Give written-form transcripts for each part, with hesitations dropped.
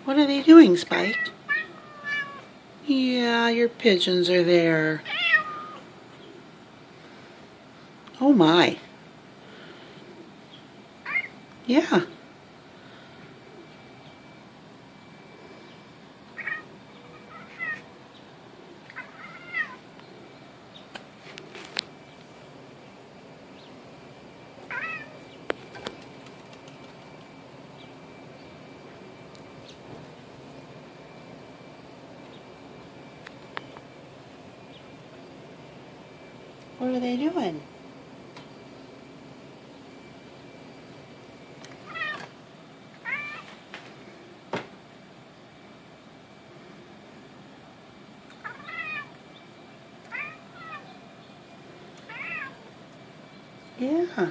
What are they doing, Spike? Yeah, your pigeons are there. Oh my. Yeah. What are they doing? Yeah.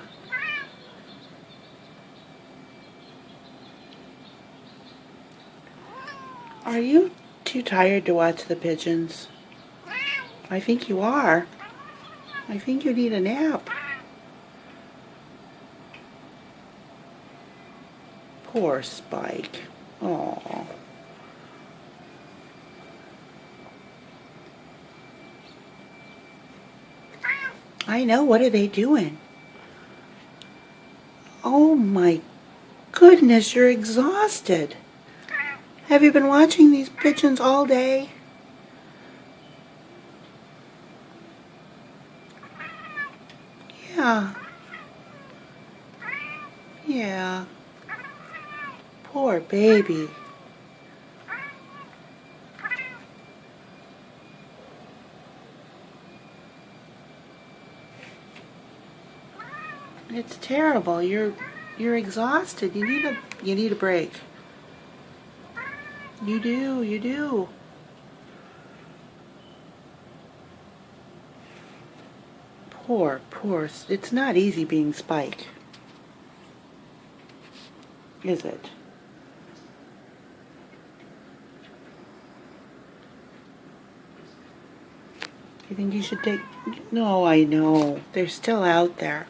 Are you too tired to watch the pigeons? I think you are. I think you need a nap. Poor Spike. Aw. I know. What are they doing? Oh my goodness, you're exhausted. Have you been watching these pigeons all day? Yeah. Yeah. Poor baby. It's terrible. You're exhausted. You need a break. You do, you do. Poor. It's not easy being Spike, is it? You think you should take... No, I know. They're still out there.